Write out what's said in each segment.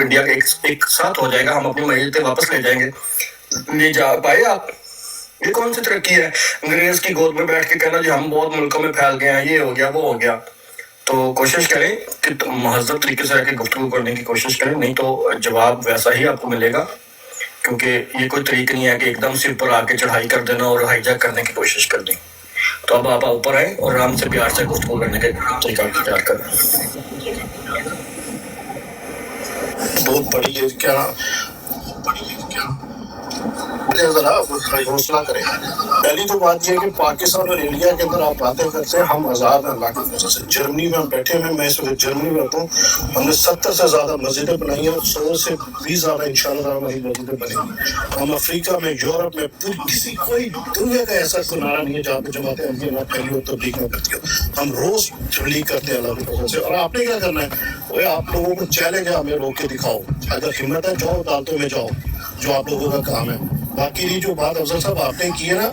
اور انڈیا کا ایک ساتھ ہو جائے گا, ہم اپنی معیشتیں واپس لے جائیں گے. لے جا پائے آپ؟ یہ کون سی ترقی ہے؟ انگریز کی گود میں بیٹھ کے کہنا جی ہم بہت ملکوں میں پھیل گئے ہیں, یہ ہو گیا وہ ہو گیا. تو کوشش کریں کہ مہذب طریقے سے رہ کے گفتگو کرنے کی کوشش کریں, نہیں تو جواب ویسا ہی آپ کو ملے گا. کیونکہ یہ کوئی طریقہ نہیں ہے کہ ایک دم سے اوپر آ کے چڑھائی کر دینا اور ہائی جیک کرنے کی کوشش کر دیں. تو اب آپ اوپر آئیں اور آرام سے پیار سے گفتگو کرنے کا طریقہ اختیار کریں. بہت بڑی ہے کیا ذرا حوصلہ کریں. پہلی تو بات یہ ہے کہ پاکستان اور انڈیا کے اندر آپ باتیں کرتے ہیں, ہم آزاد ہیں اللہ کی وجہ سے. جرمنی میں ہم بیٹھے ہوئے, میں اس وقت جرمنی میں رہتا ہوں, ہم نے 70 سے زیادہ مسجدیں بنائی ہیں اور 100 سے بھی زیادہ انشاءاللہ ہماری مسجدیں بنیں گی. ہم افریقہ میں, یورپ میں, کسی کوئی دنیا کا ایسا کنارہ نہیں ہے جہاں پہ جماعتیں احمدیہ نہ پھیلی ہو, تبلیغ نہ کرتی ہو. ہم روز تبلیغ کرتے ہیں اللہ کی وجہ سے. اور آپ نے کیا کرنا ہے, آپ لوگوں کو چیلنج ہے, ہمیں روک کے دکھاؤ. اگر ہمت ہے جاؤ عدالتوں میں جاؤ, جو آپ لوگوں کا کام ہے. باقی یہ جو بات افضل صاحب آپ نے کی ہے نا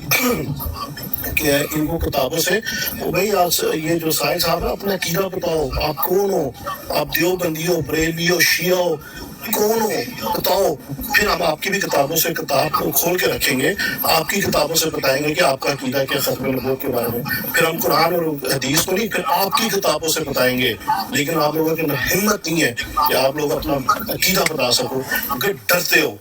کہ ان کو کتابوں سے, وہ بھائی یہ جو سائنس صاحب ہے اپنا عقیدہ بتاؤ, آپ کون ہو, آپ دیوبندی ہو, بریلوی ہو, شیعہ ہو, کون ہو بتاؤ. پھر ہم آپ کی بھی کتابوں سے کتاب کو کھول کے رکھیں گے, آپ کی کتابوں سے بتائیں گے کہ آپ کا عقیدہ کیا ختم نبوت کے بارے میں. پھر ہم قرآن اور حدیث کو نہیں, پھر آپ کی کتابوں سے بتائیں گے. لیکن آپ لوگوں کی ہمت نہیں ہے کہ آپ لوگ اپنا عقیدہ بتا سکو, کیونکہ ڈرتے ہو.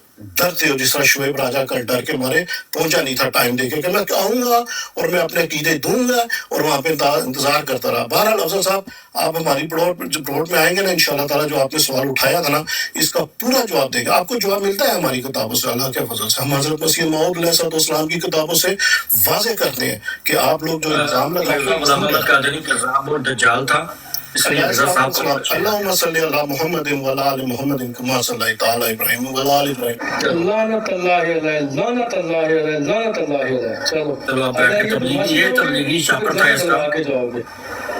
جس طرح شعیب راجہ کا ڈر کے مارے پہنچا نہیں تھا ٹائم دے کے کہ میں آؤں گا اور میں اپنے عقیدے دوں گا, اور وہاں پہ انتظار کرتا رہا. بہرحال افضل صاحب آپ ہماری پلاٹ میں آئیں گے نا انشاءاللہ تعالیٰ, جو آپ نے سوال اٹھایا تھا نا اس کا پورا جواب دے گا. آپ کو جواب ملتا ہے ہماری کتابوں سے اللہ کے فضل سے. ہم حضرت مسیح موعود علیہ السلام کی کتابوں سے واضح کرتے ہیں کہ آپ لوگ جو الزام دجال تھا, اللہم صلی علی محمد وعلی آل محمد کما صلیت علی ابراہیم وعلی آل ابراہیم. لعنت اللہ علیہ, لعنت اللہ علیہ, لعنت اللہ علیہ. چلو آپ یہ تبلیغی شاپر تھا اس کا,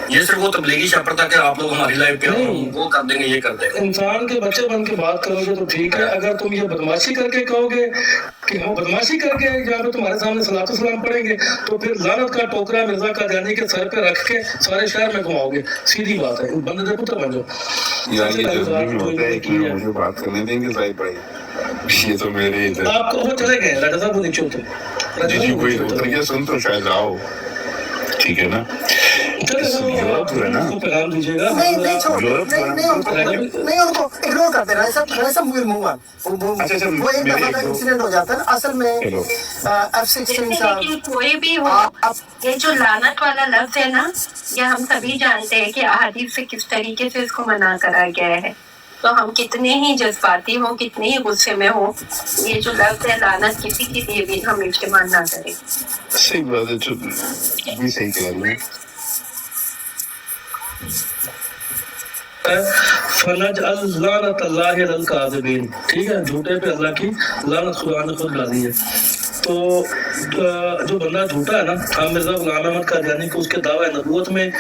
یہ صرف وہ تبلیغی شاپر تھا کہ آپ لوگ ہماری لائف پہ وہ کر دیں گے, یہ کر دیں گے. انسان کے بچے بن کے بات کرو گے تو ٹھیک ہے. اگر تم یہ بدماشی کر کے کہو گے کہ ہم بدماشی کر کے جہاں پہ تمہارے سامنے صلاۃ السلام پڑھیں گے, تو پھر لعنت کا ٹوکرا مرزا قادیانی کے سر پہ رکھ کے سارے شہر میں گھماؤ گے. سیدھی بات ہے, بندے دے پتر بن جاؤ. مجھے بات کرنے دیں گے ظاہر بھائی, یہ تو میرے آپ کو وہ چلے گئے راجا صاحب, وہ نیچے اترے. جی کوئی اتر گیا, سن تو شاید آؤ, ٹھیک ہے نا. یورپ جو ہے نا, پیغام دیجیے گا. نہیں ان کو اگنور کرتے رہے سب وہ ایک دفعہ کا انسیڈنٹ ہو جاتا ہے نا اصل میں. لیکن کوئی بھی ہو, یہ جو لعنت والا لفظ ہے نا, یہ ہم سبھی جانتے ہیں کہ احادیث سے کس طریقے سے اس کو منع کرا گیا ہے. تو ہم کتنے ہی جذباتی ہوں, کتنے ہی غصے میں ہوں, یہ جو لفظ ہے لعنت کسی کے لیے بھی ہم استعمال نہ کریں. صحیح بات ہے, بھی صحیح کہہ رہے ہیں. فنجعل لعنت اللہ علی الکاذبین, ٹھیک ہے, جھوٹے پہ اللہ کی لعنت خدا نے خود ڈالی ہے. تو جو بندہ جھوٹا ہے نا, ہم مرزا غلام احمد قادیانی کو اس کے دعوی نبوت میں,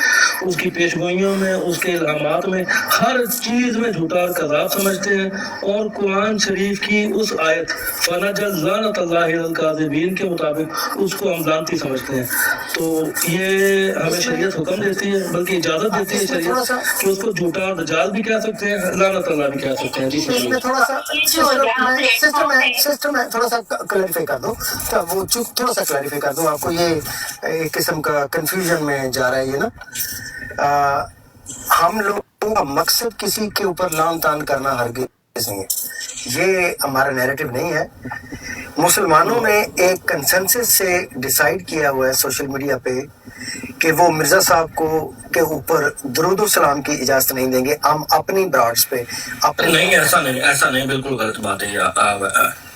اس کی پیشگوئیوں میں, اس کے الہامات میں, ہر چیز میں جھوٹا اور کذاب سمجھتے ہیں. اور قرآن شریف کی اس آیت فنجعل لعنت اللہ علی الکاذبین کے مطابق اس کو ہم لعنتی سمجھتے ہیں. تو یہ ہمیں شریعت حکم دیتی ہے, بلکہ اجازت دیتی ہے شریعت کہ اس کو جھوٹا اور دجال بھی کہہ سکتے ہیں, لعنت اللہ بھی کہہ سکتے ہیں. جی سسٹم میں تھوڑا سا کلیریفائی کر دوں, وہ تھوڑا سا کلیریفائی کر دوں آپ کو. یہ ایک قسم کا کنفیوژن میں جا رہا ہے یہ نا. ہم لوگوں کا مقصد کسی کے اوپر لعن طعن کرنا ہرگز نہیں ہے, یہ ہمارا نیریٹو نہیں ہے. مسلمانوں نے ایک کنسنسس سے ڈیسائیڈ کیا ہوا ہے سوشل میڈیا پہ کہ وہ مرزا صاحب کو کے اوپر درود و سلام کی اجازت نہیں دیں گے. ہم اپنی براڈس پہ نہیں, ایسا نہیں, بالکل غلط بات ہے.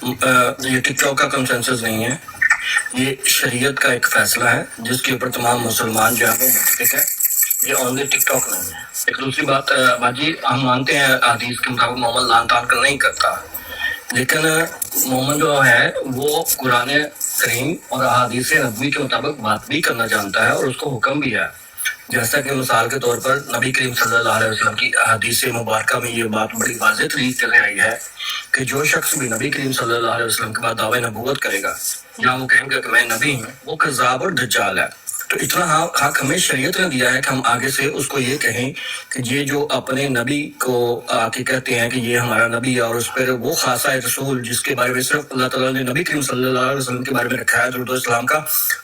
یہ ٹک ٹاک کا کنسنسس نہیں ہے, یہ شریعت کا ایک فیصلہ ہے جس کے اوپر تمام مسلمان جو ہے متفق ہے. یہ اونلی ٹک ٹاک نہیں ہے. ایک دوسری بات باجی, ہم مانتے ہیں حدیث کے مطابق محمد لعن طعن کر نہیں کرتا, لیکن مومن جو ہے وہ قرآن کریم اور احادیث نبوی کے مطابق بات بھی کرنا جانتا ہے, اور اس کو حکم بھی ہے. جیسا کہ مثال کے طور پر نبی کریم صلی اللہ علیہ وسلم کی احادیث مبارکہ میں یہ بات بڑی واضح طریقے سے آئی ہے کہ جو شخص بھی نبی کریم صلی اللہ علیہ وسلم کے بعد دعوی نبوت کرے گا یا وہ کہیں گے کہ میں نبی ہوں, وہ کذاب اور دجال ہے. تو اتنا حق ہمیں شریعت نے دیا ہے کہ ہم آگے سے اس کو یہ کہیں کہ یہ جو اپنے نبی کو آ کے کہتے ہیں کہ یہ ہمارا نبی ہے اور اس پر وہ خاصہ رسول جس کے بارے میں صرف اللہ تعالیٰ نے نبی کریم صلی اللہ علیہ وسلم کے بارے میں رکھا ہے درود و اسلام کا،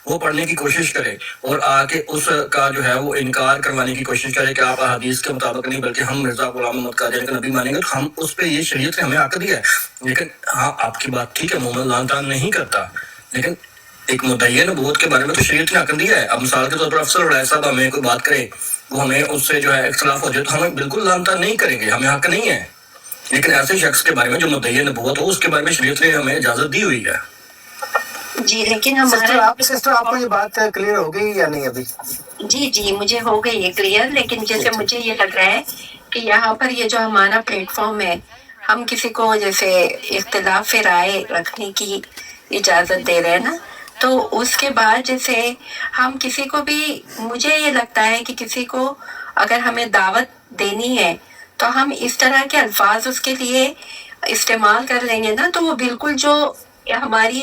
وہ پڑھنے کی کوشش کرے اور آ کے اس کا جو ہے وہ انکار کروانے کی کوشش کرے کہ آپ احادیث کے مطابق نہیں بلکہ ہم مرزا غلام محمد قادیانی کا نبی مانیں گے، تو ہم اس پہ یہ شریعت نے ہمیں حق دیا ہے۔ لیکن ہاں آپ کی بات ٹھیک ہے، مومن لعن طعن نہیں کرتا، لیکن ایک مدعی نبوت کے بارے میں تو شریعت نے حق دیا ہے۔ اب مثال کے طور پر افضل الرائے صاحب ہمیں کوئی بات کرے، وہ ہمیں اس سے جو ہے اختلاف ہو جائے تو ہمیں بالکل لعن طعن نہیں کریں گے، ہمیں حق نہیں ہے۔ لیکن ایسے شخص کے بارے میں جو مدعی نبوت ہو اس کے بارے میں شریعت نے ہمیں اجازت دی ہوئی ہے۔ جی لیکن ہمارا سسٹر آپ کو یہ بات کلیئر ہو گئی یا نہیں ابھی؟ جی مجھے ہو گئی ہے کلیئر، لیکن جیسے مجھے یہ لگ رہا ہے کہ یہاں پر یہ جو ہمارا پلیٹ فارم ہے، ہم کسی کو جیسے اختلاف رائے رکھنے کی اجازت دے رہے ہیں نا، تو اس کے بعد جیسے ہم کسی کو بھی، مجھے یہ لگتا ہے کہ کسی کو اگر ہمیں دعوت دینی ہے تو ہم اس طرح کے الفاظ اس کے لیے استعمال کر لیں گے نا، تو وہ بالکل جو ہماری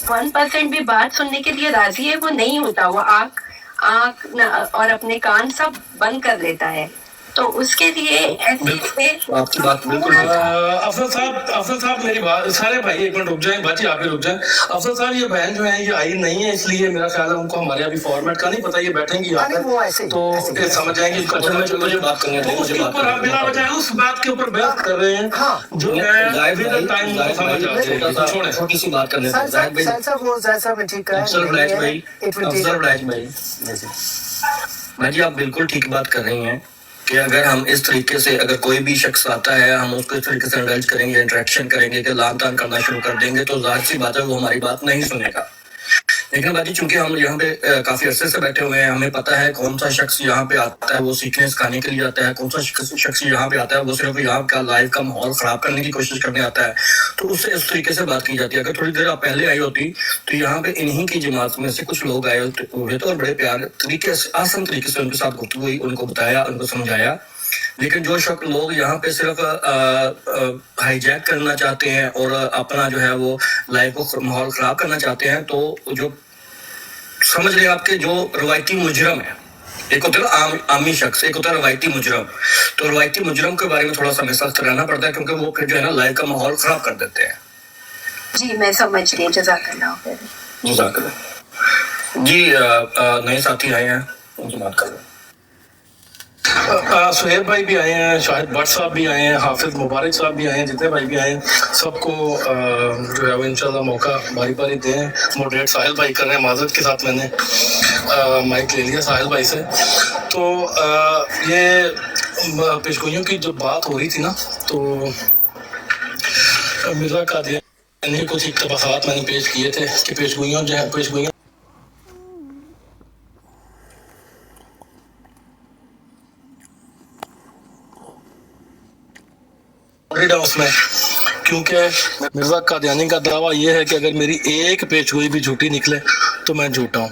1% بھی بات سننے کے لیے راضی ہے وہ نہیں ہوتا، وہ آنکھ اور اپنے کان سب بند کر لیتا ہے۔ تو اس کے لیے آپ کی بات بالکل افضل صاحب میری بات، سارے بھائی ایک منٹ رک جائیں، باجی آپ بھی رک جائیں۔ افضل صاحب یہ بہن جو ہیں یہ آئی نہیں ہے، اس لیے میرا خیال ہے ان کو ہمارے ابھی فارمیٹ کا نہیں پتا، یہ بیٹھیں گی یہاں پر تو پھر سمجھ جائیں گے۔ مجھے بات کرنے دیں، اس کے اوپر آپ بلا وجہ اس بات کے اوپر بحث کر رہے ہیں جو ہے ٹائم سمجھ آ جائے گی، چھوڑیں چھوٹی سی بات کرنے دیں۔ بھائی جی آپ بالکل ٹھیک بات کر رہی ہیں کہ اگر ہم اس طریقے سے، اگر کوئی بھی شخص آتا ہے ہم اس کو اس طریقے سے انڈلج کریں گے، انٹریکشن کریں گے کہ لعن طعن کرنا شروع کر دیں گے تو ظاہر سی بات ہے وہ ہماری بات نہیں سنے گا۔ لیکن باجی چونکہ ہم یہاں پہ کافی عرصے سے بیٹھے ہوئے ہیں، ہمیں پتہ ہے کون سا شخص یہاں پہ آتا ہے وہ سیکھنے سکھانے کے لیے آتا ہے، کون سا شخص یہاں پہ آتا ہے وہ صرف یہاں کا لائف کا ماحول خراب کرنے کی کوشش کرنے آتا ہے، تو اس سے اس طریقے سے بات کی جاتی ہے۔ اگر تھوڑی دیر آپ پہلے آئی ہوتی تو یہاں پہ انہی کی جماعت میں سے کچھ لوگ آئے ہوئے تو اور بڑے پیار طریقے سے، آسان طریقے سے ان کے ساتھ گفتگو ہوئی، ان کو بتایا، ان کو سمجھایا۔ لیکن جو شخص لوگ یہاں پہ صرف ہائی جیک کرنا چاہتے ہیں اور اپنا جو ہے وہ لائف کو ماحول خراب کرنا چاہتے ہیں، تو جو سمجھ لیں آپ کے جو روایتی مجرم ہے، ایک ہوتا ہے نا عامی شخص، ایک ہوتا ہے روایتی مجرم، تو روایتی مجرم کے بارے میں تھوڑا سا ہمیں سخت رہنا پڑتا ہے کیونکہ وہ پھر جو ہے نا لائف کا ماحول خراب کر دیتے ہیں۔ جی میں سمجھ گئی، جزاک اللہ خیر۔ جزاک اللہ۔ جی نئے ساتھی آئے ہیں، ان سے بات کر رہے ہیں۔ سہیل بھائی بھی آئے ہیں، شاہد بٹ صاحب بھی آئے ہیں، حافظ مبارک صاحب بھی آئے ہیں، جتنے بھائی بھی آئے ہیں سب کو جو ہے وہ انشاءاللہ موقع باری باری دیں۔ موڈریٹ ساحل بھائی کر رہے ہیں، معذرت کے ساتھ میں نے مائک لے لیا ساحل بھائی سے۔ تو یہ پیشگوئیوں کی جو بات ہو رہی تھی نا، تو مرزا قادیانی کچھ اقتباسات میں نے پیش کیے تھے کہ پیشگوئیوں جو ہے پیشگوئیوں اس میں، کیونکہ مرزا قادیانی کا دعویٰ یہ ہے کہ اگر میری ایک پیشگوئی بھی جھوٹی نکلے تو میں جھوٹا ہوں۔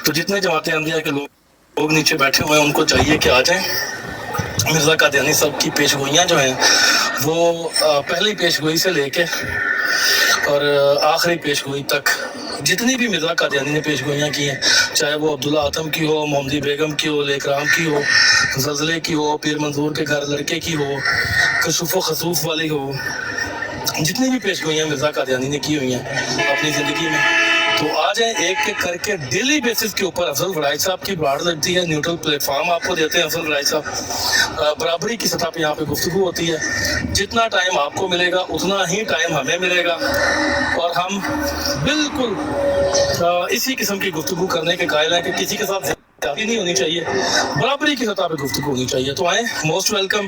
تو جتنے جماعت احمدیہ کے لوگ نیچے بیٹھے ہوئے ہیں ان کو چاہیے کہ آ جائیں۔ مرزا قادیانی صاحب کی پیشگوئیاں جو ہیں وہ پہلی پیشگوئی سے لے کے اور آخری پیشگوئی تک جتنی بھی مرزا قادیانی نے پیشگوئیاں کی ہیں، چاہے وہ عبداللہ آتم کی ہو، محمدی بیگم کی ہو، لیکرام کی ہو، زلزلے کی ہو، پیر منظور کے گھر لڑکے کی ہو، کشف و خسوف والی ہو، جتنی بھی پیشگوئیاں مرزا قادیانی نے کی ہوئی ہیں اپنی زندگی میں، تو آ جائیں ایک ایک کر کے ڈیلی بیسس کے اوپر۔ افضل وڑائی صاحب کی براڈ لگتی ہے، نیوٹرل پلیٹ فارم آپ کو دیتے ہیں افضل وڑائی صاحب، برابری کی سطح پہ یہاں پہ گفتگو ہوتی ہے۔ جتنا ٹائم آپ کو ملے گا اتنا ہی ٹائم ہمیں ملے گا، اور ہم بالکل اسی قسم کی گفتگو کرنے کے قائل ہیں کہ کسی کے ساتھ زیادتی نہیں ہونی چاہیے، برابری کی سطح پہ گفتگو ہونی چاہیے۔ تو آئیں، موسٹ ویلکم۔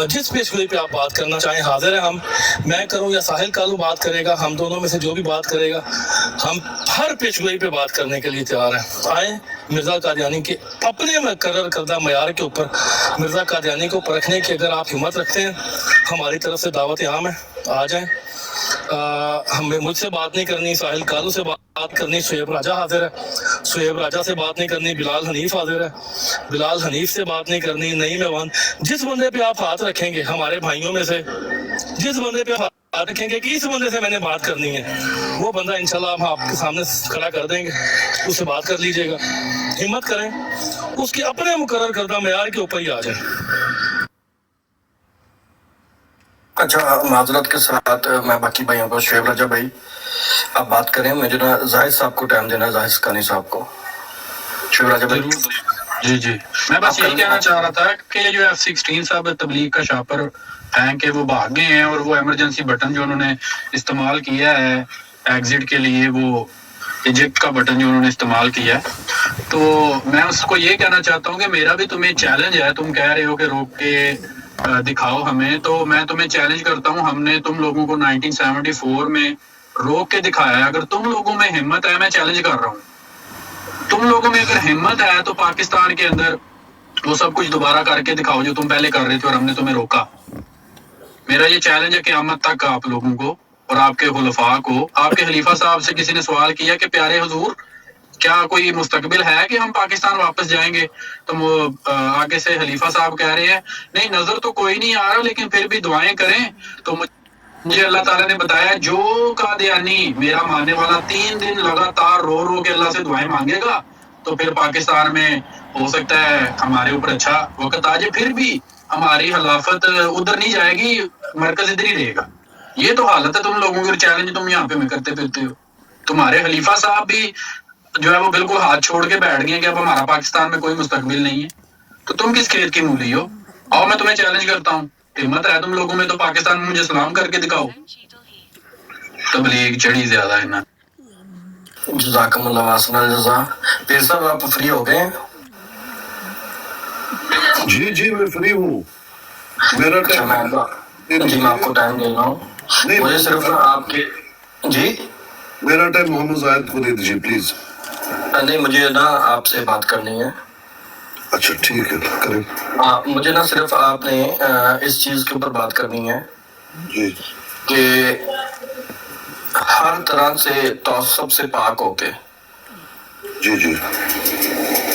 جس پیشگوئی پہ آپ بات کرنا چاہیں حاضر ہیں ہم، میں کروں یا ساحل کالو بات کرے گا، ہم دونوں میں سے جو بھی بات کرے گا ہم ہر پیشگوئی پہ بات کرنے کے لیے تیار ہیں۔ آئیں، مرزا قادیانی کے اپنے مقرر کردہ معیار کے اوپر مرزا قادیانی کو پرکھنے کی اگر آپ ہمت رکھتے ہیں، ہماری طرف سے دعوت عام ہے، آ جائیں۔ ہمیں مجھ سے بات نہیں کرنی، ساحل کالو سے بات کرنی، سہیب راجہ حاضر ہے، سہیب راجہ سے بات نہیں کرنی، بلال حنیف حاضر ہے، بلال حنیف سے بات نہیں کرنی، نعیم ایوان۔ جس بندے پہ آپ ہاتھ رکھیں گے ہمارے بھائیوں میں سے، جس بندے پہ ہاتھ رکھیں گے کہ اس بندے سے میں نے بات کرنی ہے، وہ بندہ انشاءاللہ ہم آپ کے سامنے کھڑا کر دیں گے, اس سے بات کر لیجئے گا, ہمت کریں, اس کے اپنے مقرر کردہ معیار کے اوپر ہی آ جائیں. اچھا, معذرت کے ساتھ میں باقی بھائیوں کو, شعیب رجب بھائی آپ بات کریں, مجھے نا زاہد صاحب کو ٹائم دینا ہے, زاہد سکانی صاحب کو. شعیب رجب بھائی. جی میں بس یہی کہنا چاہ رہا تھا کہ جو F-16 صاحب تبلیغ کا شاپر ہیں کہ وہ بھاگ گئے ہیں, اور وہ ایمرجنسی بٹن جو انہوں نے استعمال کیا ہے ایگزٹ کے لیے, وہ ایجکٹ کا بٹن جو انہوں نے استعمال کیا ہے, تو میں اس کو یہ کہنا چاہتا ہوں کہ میرا بھی تمہیں چیلنج ہے. تم کہہ رہے ہو کہ روک کے دکھاؤ ہمیں, تو میں تمہیں چیلنج کرتا ہوں. ہم نے تم لوگوں کو 1974 میں روک کے دکھایا ہے. اگر تم لوگوں میں ہمت ہے, میں چیلنج کر رہا ہوں, تم لوگوں میں اگر ہمت ہے تو پاکستان کے اندر وہ سب کچھ دوبارہ کر کے دکھاؤ جو تم پہلے کر رہے تھے اور ہم نے تمہیں روکا. میرا یہ چیلنج ہے قیامت تک آپ لوگوں کو اور آپ کے خلفاء کو. آپ کے خلیفہ صاحب سے کسی نے سوال کیا کہ پیارے حضور کیا کوئی مستقبل ہے کہ ہم پاکستان واپس جائیں گے؟ تو وہ آگے سے خلیفہ صاحب کہہ رہے ہیں نہیں, نظر تو کوئی نہیں آ رہا, لیکن پھر بھی دعائیں کریں. تو مجھے اللہ تعالیٰ نے بتایا جو قادیانی میرا ماننے والا 3 دن لگاتار رو رو کے اللہ سے دعائیں مانگے گا تو پھر پاکستان میں ہو سکتا ہے ہمارے اوپر اچھا وقت آ جائے, پھر بھی ہماری خلافت ادھر نہیں جائے گی, مرکز ادھر ہی رہے گا. یہ تو حالت ہے تم لوگوں کے چیلنج تم یہاں پہ میں کرتے پھرتے ہو. تمہارے خلیفہ صاحب بھی جو ہے وہ بالکل ہاتھ چھوڑ کے بیٹھ گئے کہ اب ہمارا پاکستان میں کوئی مستقبل نہیں ہے. تو تم کس کھیت کی مولی ہو؟ اور میں تمہیں چیلنج کرتا ہوں, ہمت ہے تم لوگوں میں تو پاکستان میں مجھے سلام کر کے دکھاؤ. تبلیغ چڑھی زیادہ ہے نا. جزاکم اللہ واسنا الجزا. پیر صاحب آپ فری ہو گئے ہیں؟ جی میں فری ہوں. میرا اچھا, میں آپ کو ٹائم دے رہا ہوں. مجھے صرف آپ کے جی میرا ٹائم محمد زاہد کو دے دیجیے پلیز. نہیں, مجھے نا آپ سے بات کرنی ہے. اچھا ٹھیک ہے کریں. مجھے نا صرف آپ نے اس چیز کے اوپر بات کرنی ہے جی کہ ہر طرح سے تعصب سے پاک ہو کے جی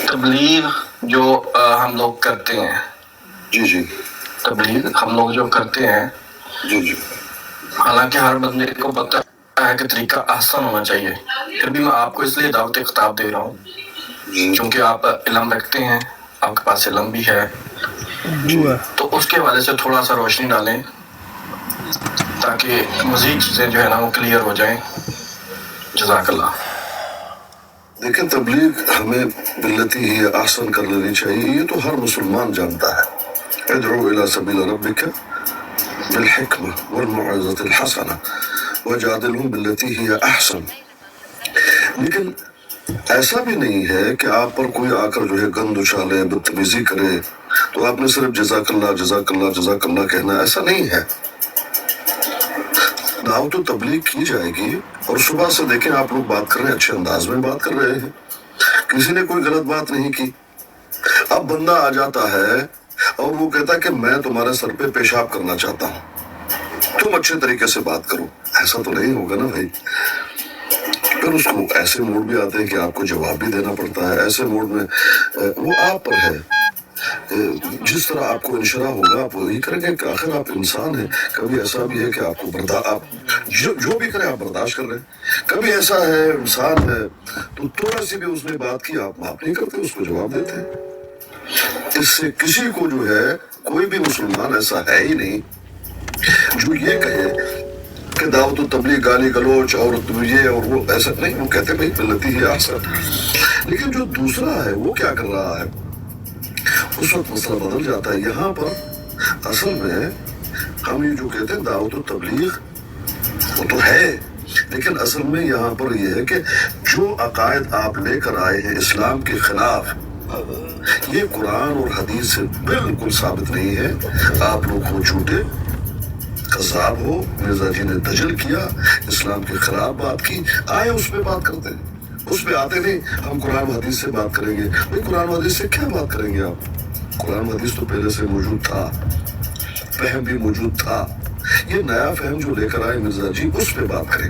تبلیغ جو ہم لوگ کرتے ہیں, جی تبلیغ ہم لوگ جو کرتے ہیں, جی حالانکہ ہر بندے کو پتہ ہے کہ طریقہ آسان ہونا چاہیے, پھر بھی میں آپ کو اس لیے دعوت خطاب دے رہا ہوں کیونکہ آپ علم رکھتے ہیں, آپ کے پاس علم بھی ہے, تو اس کے حوالے سے تھوڑا سا روشنی ڈالیں تاکہ مزید چیزیں جو ہے نا وہ کلیئر ہو جائیں. جزاک اللہ. دیکھیں تبلیغ ہمیں باللتی ہی آسان کر لینی چاہیے, یہ تو ہر مسلمان جانتا ہے. ادعو الی سبیل ربک بالحکمہ والموعظۃ الحسنہ وجادلہم باللتی ہی احسن. لیکن ایسا بھی نہیں ہے کہ آپ پر کوئی آ کر جو ہے گند اچھالے, بدتمیزی کرے تو آپ نے صرف جزاک اللہ جزاک اللہ جزاک اللہ کہنا. ایسا نہیں ہے. دعوت و تبلیغ کی جائے گی, اور صبح سے دیکھیں آپ لوگ بات کر رہے ہیں, اچھے انداز میں بات کر رہے ہیں, کسی نے کوئی غلط بات نہیں کی. اب بندہ آ جاتا ہے اور وہ کہتا ہے کہ میں تمہارے سر پہ پیشاب کرنا چاہتا ہوں, تم اچھے طریقے سے بات کرو. ایسا تو نہیں ہوگا نا بھائی. پھر اس کو ایسے موڈ بھی آتے ہیں کہ آپ کو جواب بھی دینا پڑتا ہے. ایسے موڈ میں وہ آپ پر ہے, جس طرح آپ کو انشراح ہوگا آپ وہی کریں گے, کہ آخر آپ انسان ہیں. کبھی ایسا بھی ہے کہ آپ کو آپ جو بھی کریں آپ برداشت کر رہے ہیں. کبھی ایسا ہے انسان ہے تو تھوڑا سی بھی اس نے بات کی آپ معاف نہیں کرتے, اس کو جواب دیتے ہیں. اس سے کسی کو جو ہے کوئی بھی مسلمان ایسا ہے ہی نہیں جو یہ کہے کہ دعوت و تبلیغ گالی گلوچ اور یہ اور وہ, ایسا نہیں. وہ کہتے بھائی باللتی ہی احسن. لیکن جو دوسرا ہے وہ کیا کر رہا ہے, اس وقت مسئلہ بدل جاتا ہے. یہاں پر اصل میں ہم یہ جو کہتے ہیں دعوت و تبلیغ وہ تو ہے, لیکن اصل میں یہاں پر یہ ہے کہ جو عقائد آپ لے کر آئے ہیں اسلام کے خلاف, یہ قرآن اور حدیث سے بالکل ثابت نہیں ہے. آپ لوگ ہو جھوٹے, قذاب ہو. مرزا جی نے دجل کیا, اسلام کے خلاف بات کی, آئے اس پہ بات کرتے ہیں. اس پہ آتے نہیں ہم قرآن حدیث سے بات کریں گے. بھائی قرآن حدیث سے کیا بات کریں گے آپ؟ قرآن حدیث تو پہلے سے موجود تھا, فہم بھی موجود تھا. یہ نیا فہم جو لے کر آئے مرزا جی اس پہ بات کریں.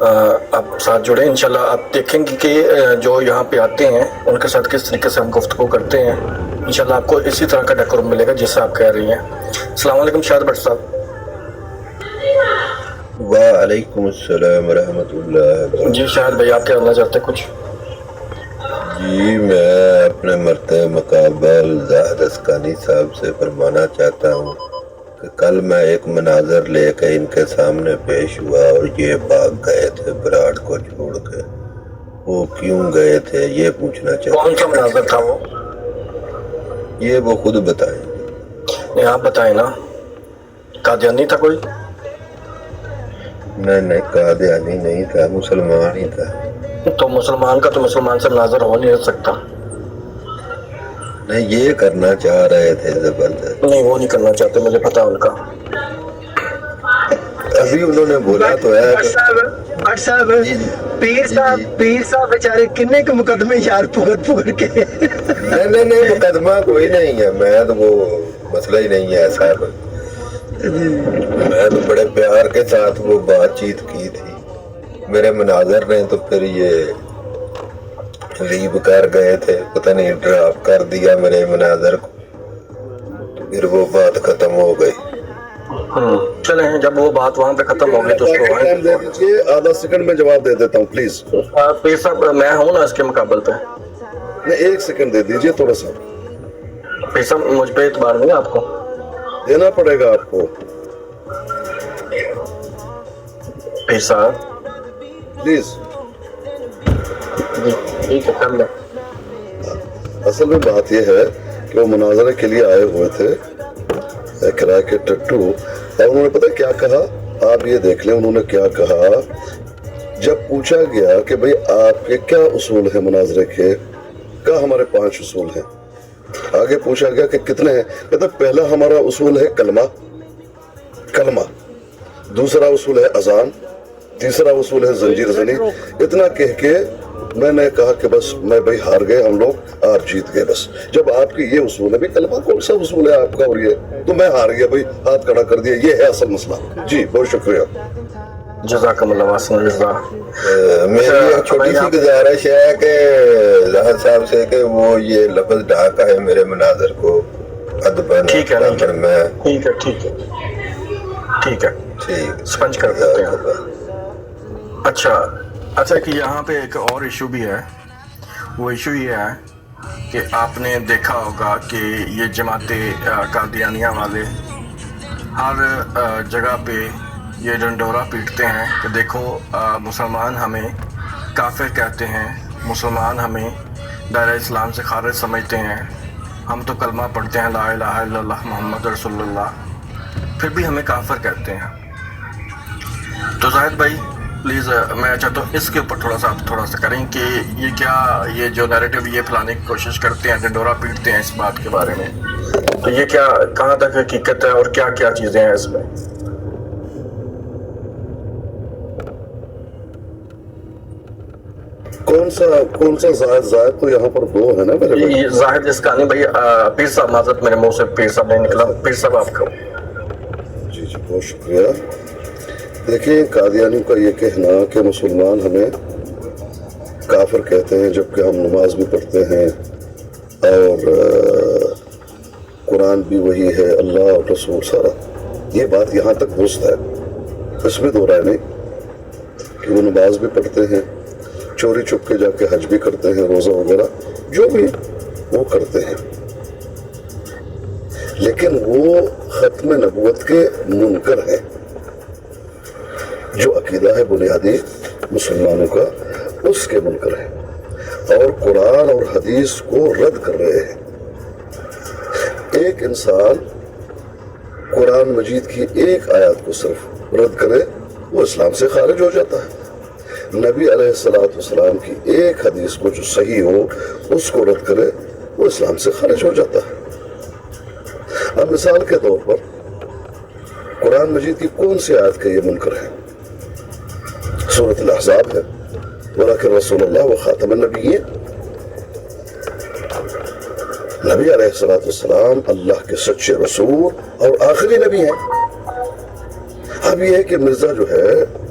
آپ ساتھ جڑیں انشاءاللہ. آپ دیکھیں گے کہ جو یہاں پہ آتے ہیں ان کے ساتھ کس طریقے سے ہم گفتگو کرتے ہیں. انشاءاللہ آپ کو اسی طرح کا ڈیکورم ملے گا جیسا آپ کہہ رہی ہیں. السلام علیکم شاہد بٹ صاحب. وعلیکم السلام ورحمۃ اللہ. جی شاہد بھائی آپ کیا کرنا چاہتے ہیں کچھ؟ جی میں اپنے مرتبہ مقابل زاہد اسکانی صاحب سے فرمانا چاہتا ہوں کہ کل میں ایک مناظر لے کے ان کے سامنے پیش ہوا اور یہ بھاگ گئے تھے براڈ کو چھوڑ کے. وہ کیوں گئے تھے یہ پوچھنا چاہتا ہوں. کون سا مناظر تھا وہ؟ یہ وہ خود بتائیں. نہیں آپ بتائیں نا. قادیانی تھا کوئی؟ نہیں قادیانی نہیں تھا، مسلمان ہی تھا. تو مسلمان کا تو مسلمان سے مناظر ہو نہیں سکتا. نہیں یہ کرنا چاہ رہے تھے زبردست. نہیں وہ نہیں کرنا چاہتے، مجھے پتا ان کا. ابھی انہوں نے بولا تو ہے. بٹ صاحب پیر صاحب بیچارے کنے کے مقدمے یار پکڑ کے. نہیں مقدمہ کوئی نہیں ہے. میں تو وہ مسئلہ ہی نہیں ہے صاحب. میں تو بڑے پیار کے ساتھ وہ بات چیت کی تھی. میرے مناظر نے تو پھر یہ لیب کر گئے تھے، پتہ نہیں ڈراپ کر دیا میرے مناظر کو، پھر وہ بات ختم ہو گئی. چلیں جب وہ بات وہاں پہ ختم ہو گئی تو اس کو ٹائم دے دیجیے، آدھا سیکنڈ میں جواب دے دیتا ہوں پلیز. پیر صاحب میں ہوں نا اس کے مقابل پہ. نہیں 1 سیکنڈ دے دیجیے تھوڑا سا. پیر صاحب مجھ پہ اعتبار نہیں ہے آپ کو؟ دینا پڑے گا آپ کو. پیر صاحب پلیز. جی ٹھیک ہے کر لیں. اصل میں بات یہ ہے کہ وہ مناظرے کے لیے آئے ہوئے تھے کرائے کے ٹٹو، اور انہوں نے پتہ کیا کہا؟ آپ یہ دیکھ لیں انہوں نے کیا کہا. جب پوچھا گیا کہ بھئی آپ کے کیا اصول ہیں مناظرے کے، کہا ہمارے 5 اصول ہیں. آگے پوچھا گیا کہ کتنے ہیں، کہتا پہلا ہمارا اصول ہے کلمہ، دوسرا اصول ہے اذان، تیسرا اصول ہے زنجیر زنی. اتنا کہہ کے میں نے کہا کہ بس میں بھائی ہار گئے، ہم لوگ ہار جیت گئے. بس جب آپ کی یہ اصول ہے، کلمہ کون سا اصول ہے آپ کا، اور یہ تو میں ہار گیا بھائی، ہاتھ کھڑا کر دیا. یہ ہے اصل مسئلہ. جی بہت شکریہ. جزاکم اللہ واسن جزا. میری ایک چھوٹی سی گزارش ہے کہ زاہد صاحب سے کہ وہ یہ لفظ ڈھاکا ہے میرے مناظر کو ادباً. ٹھیک ہے میں ٹھیک ہے سپنج کر دیتے ہیں. اچھا کہ یہاں پہ ایک اور ایشو بھی ہے. وہ ایشو یہ ہے کہ آپ نے دیکھا ہوگا کہ یہ جماعت قادیانیہ والے ہر جگہ پہ یہ ڈنڈورا پیٹتے ہیں کہ دیکھو مسلمان ہمیں کافر کہتے ہیں، مسلمان ہمیں دائرہ اسلام سے خارج سمجھتے ہیں، ہم تو کلمہ پڑھتے ہیں لا الہ الا اللہ محمد رسول اللہ، پھر بھی ہمیں کافر کہتے ہیں. تو زاہد بھائی پلیز میں چاہتا ہوں اس کے اوپر تھوڑا سا کریں کہ یہ کیا یہ جو نیریٹو یہ پھیلانے کی کوشش کرتے ہیں، ڈنڈورا پیٹتے ہیں اس بات کے بارے میں، تو یہ کیا کہاں تک حقیقت ہے اور کیا کیا چیزیں ہیں اس میں؟ کون سا زاہد تو یہاں پر 2 ہے نا میرے بھائی. زاہد اسکانی بھائی. پیر صاحب معذرت میرے منہ سے پیر صاحب نہیں نکلا. پیر صاحب آپ کو. جی بہت شکریہ. دیکھیں قادیانیوں کا یہ کہنا کہ مسلمان ہمیں کافر کہتے ہیں جبکہ ہم نماز بھی پڑھتے ہیں اور قرآن بھی وہی ہے، اللہ اور رسول سارا، یہ بات یہاں تک درست ہے، اس میں 2 رائے نہیں کہ وہ نماز بھی پڑھتے ہیں، چوری چھپ کے جا کے حج بھی کرتے ہیں، روزہ وغیرہ جو بھی وہ کرتے ہیں، لیکن وہ ختم نبوت کے منکر ہیں. جو عقیدہ ہے بنیادی مسلمانوں کا اس کے منکر ہیں اور قرآن اور حدیث کو رد کر رہے ہیں. ایک انسان قرآن مجید کی ایک آیات کو صرف رد کرے وہ اسلام سے خارج ہو جاتا ہے. نبی علیہ السلام کی ایک حدیث کو جو صحیح ہو اس کو رد کرے وہ اسلام سے خارج ہو جاتا ہے. اب مثال کے طور پر قرآن مجید کی کون سی آیت کا یہ منکر ہے؟ سورۃ الاحزاب ہے، وَلَٰكِن رَسُولَ اللَّهِ وَخَاتَمَ النَّبِيِّينَ. نبی علیہ السلام اللہ کے سچے رسول اور آخری نبی ہیں. اب یہ ہے کہ مرزا جو ہے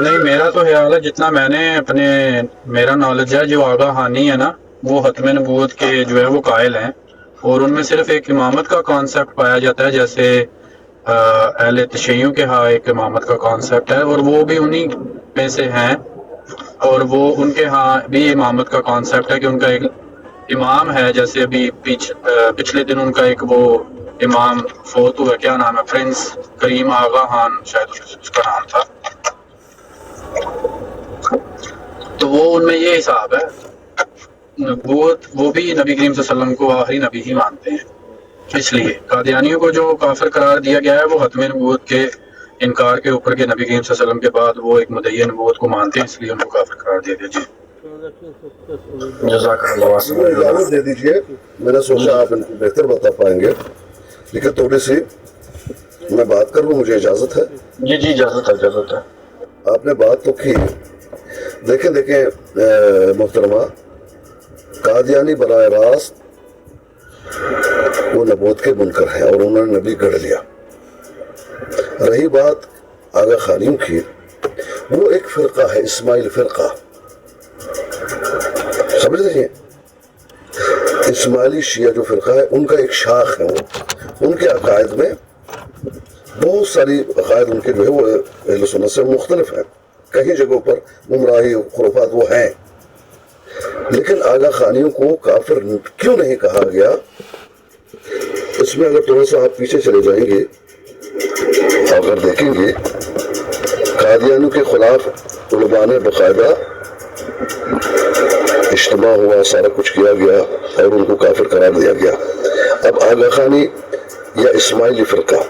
نہیں میرا تو خیال ہے جتنا میں نے میرا نالج ہے، جو آغا حانی ہے نا وہ ختم نبوت کے جو ہے وہ قائل ہیں، اور ان میں صرف ایک امامت کا کانسیپٹ پایا جاتا ہے، جیسے اہل تشیعوں کے ہاں ایک امامت کا کانسیپٹ ہے، اور وہ بھی انہی میں سے ہیں، اور وہ ان کے ہاں بھی امامت کا کانسیپٹ ہے کہ ان کا ایک امام ہے، جیسے ابھی پچھلے دن ان کا ایک وہ امام فوت ہوا، کیا نام ہے، پرنس کریم آغا خان شاید اس کا نام تھا، تو وہ ان میں یہ حساب ہے نبوت، وہ بھی نبی کریم صلی اللہ علیہ وسلم کو آخری نبی ہی مانتے ہیں، اس لیے قادیانیوں کو جو کافر قرار دیا گیا ہے وہ ختم نبوت کے انکار کے اوپر کہ نبی کریم صلی اللہ علیہ وسلم کے بعد وہ ایک مدعی نبوت کو مانتے ہیں، اس لیے ان کو کافر قرار دیا گیا۔ جی جزاک اللہ مجھے اجازت دے دیجیے، میں نے سوچا آپ ان کو بہتر بتا پائیں گے، لیکن تھوڑی سی میں بات کر لوں، مجھے اجازت ہے؟ جی جی اجازت ہے۔ آپ نے بات تو کی، دیکھیں محترمہ، قادیانی براہ راست وہ نبوت کے منکر ہیں اور انہوں نے نبی گڑھ لیا۔ رہی بات آغا خانیوں کی، وہ ایک فرقہ ہے، اسماعیل فرقہ، سمجھ لیجیے، اسماعیلی شیعہ جو فرقہ ہے ان کا ایک شاخ ہے، وہ ان کے عقائد میں بہت ساری عقائد ان کے جو ہے وہ اہل سنت سے مختلف ہیں، کئی جگہوں پر گمراہی خرافات وہ ہیں، لیکن آغا خانیوں کو کافر کیوں نہیں کہا گیا؟ اس میں اگر تھوڑا سا آپ پیچھے چلے جائیں گے، اگر دیکھیں گے قادیانیوں کے خلاف علماء نے باقاعدہ اجتماع ہوا، سارا کچھ کیا گیا اور ان کو کافر قرار دیا گیا۔ اب آغا خانی یا اسماعیلی فرقہ،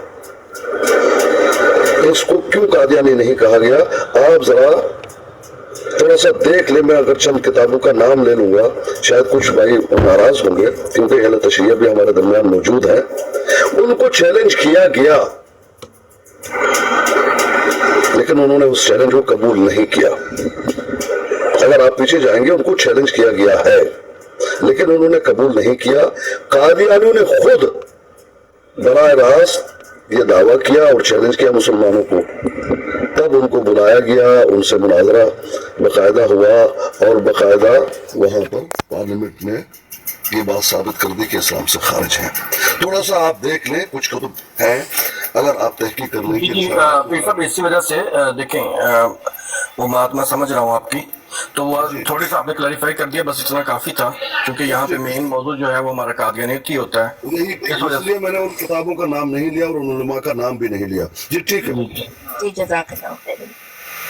اس کو کیوں قادیانی نہیں کہا گیا؟ آپ ذرا تھوڑا سا دیکھ لیں، میں اگر چند کتابوں کا نام لے لوں گا شاید کچھ بھائی ناراض ہوں گے، کیونکہ اہل تشیع بھی ہمارے درمیان موجود ہیں۔ ان کو چیلنج کیا گیا لیکن انہوں نے اس چیلنج کو قبول نہیں کیا۔ اگر آپ پیچھے جائیں گے ان کو چیلنج کیا گیا ہے لیکن انہوں نے قبول نہیں کیا۔ قادیانیوں نے خود براہ راست یہ دعویٰ کیا اور چیلنج کیا مسلمانوں کو، تب ان کو بلایا گیا، ان سے مناظرہ باقاعدہ ہوا اور باقاعدہ وہاں پر پارلیمنٹ میں یہ بات ثابت کر دی کہ اسلام سے خارج ہیں۔ تھوڑا سا آپ دیکھ لیں، کچھ کتب ہیں اگر آپ تحقیق کر لیں جی کہ جی پیر صاحب اسی وجہ سے دیکھیں وہ بات میں سمجھ رہا ہوں آپ کی، تو وہ تھوڑی سا آپ نے کلیریفائی کر دیا، بس اتنا کافی تھا، کیونکہ یہاں پہ مین موضوع جو ہے وہ ہمارا قادیانیت ہی ہوتا ہے، اس وجہ اس لیے میں نے ان کتابوں کا نام نہیں لیا اور ان علماء کا نام بھی نہیں لیا۔ جی ٹھیک ہے، جی جزاک اللہ خیر۔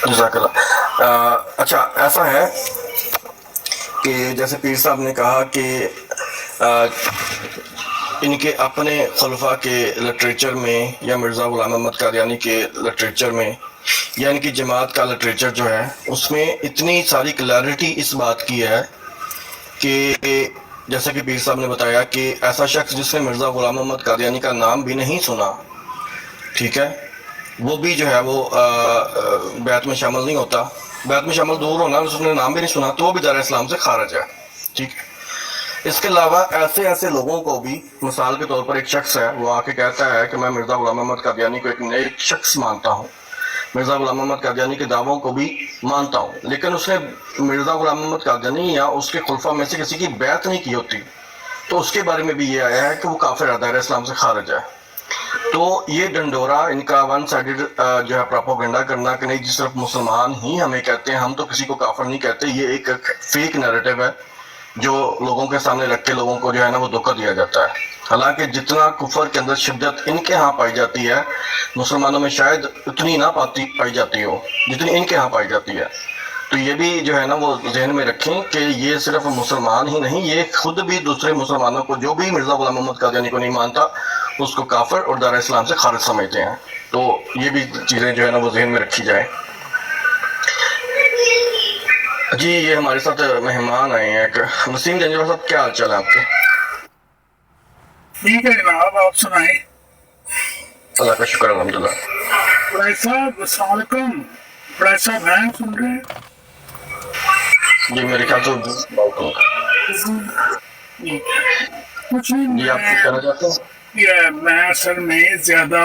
جزاک اللہ۔ اچھا ایسا ہے کہ جیسے پیر صاحب نے کہا کہ ان کے اپنے خلفاء کے لٹریچر میں یا مرزا غلام احمد قادیانی کے لٹریچر میں یا ان کی جماعت کا لٹریچر جو ہے اس میں اتنی ساری کلیئرٹی اس بات کی ہے کہ جیسا کہ پیر صاحب نے بتایا کہ ایسا شخص جس نے مرزا غلام احمد قادیانی کا نام بھی نہیں سنا، ٹھیک ہے، وہ بھی جو ہے وہ بیعت میں شامل نہیں ہوتا۔ بیعت میں شامل دور ہونا، اس نے نام بھی نہیں سنا تو وہ بھی دار اسلام سے خارج ہے، ٹھیک ہے۔ اس کے علاوہ ایسے لوگوں کو بھی، مثال کے طور پر ایک شخص ہے، وہ آ کے کہتا ہے کہ میں مرزا غلام احمد قادیانی کو ایک نئے شخص مانتا ہوں، مرزا غلام احمد قادیانی کے دعووں کو بھی مانتا ہوں، لیکن اس نے مرزا غلام احمد قادیانی یا اس کے خلفاء میں سے کسی کی بیعت نہیں کی ہوتی، تو اس کے بارے میں بھی یہ آیا ہے کہ وہ کافر ہے، دائرہ اسلام سے خارج ہے۔ تو یہ ڈنڈورا ان کا ون سائیڈڈ جو ہے پراپوگنڈا کرنا کہ نہیں جی صرف مسلمان ہی ہمیں کہتے ہیں، ہم تو کسی کو کافر نہیں کہتے، یہ ایک فیک نیریٹو ہے جو لوگوں کے سامنے رکھ کے لوگوں کو جو ہے نا وہ دھوکہ دیا جاتا ہے۔ حالانکہ جتنا کفر کے اندر شدت ان کے ہاں پائی جاتی ہے، مسلمانوں میں شاید اتنی نہ پائی جاتی ہو جتنی ان کے ہاں پائی جاتی ہے۔ تو یہ بھی جو ہے نا وہ ذہن میں رکھیں کہ یہ صرف مسلمان ہی نہیں، یہ خود بھی دوسرے مسلمانوں کو، جو بھی مرزا غلام احمد قادیانی کو نہیں مانتا، اس کو کافر اور دار اسلام سے خارج سمجھتے ہیں۔ تو یہ بھی چیزیں جو ہے نا وہ ذہن میں رکھی جائیں۔ جی یہ ہمارے ساتھ مہمان آئے ہیں، ایک وسیم جنجوہ صاحب، کیا حال چال ہے آپ کے؟ ٹھیک ہے جناب، آپ سنائیں۔ اللہ کا شکر الحمدللہ۔ بڑائی صاحب السلام علیکم، بڑائی صاحب ہیں سن رہے ہیں؟ جی میرے خیال سے کچھ نہیں، جی آپ کچھ کہنا چاہتے ہیں؟ میں اصل میں زیادہ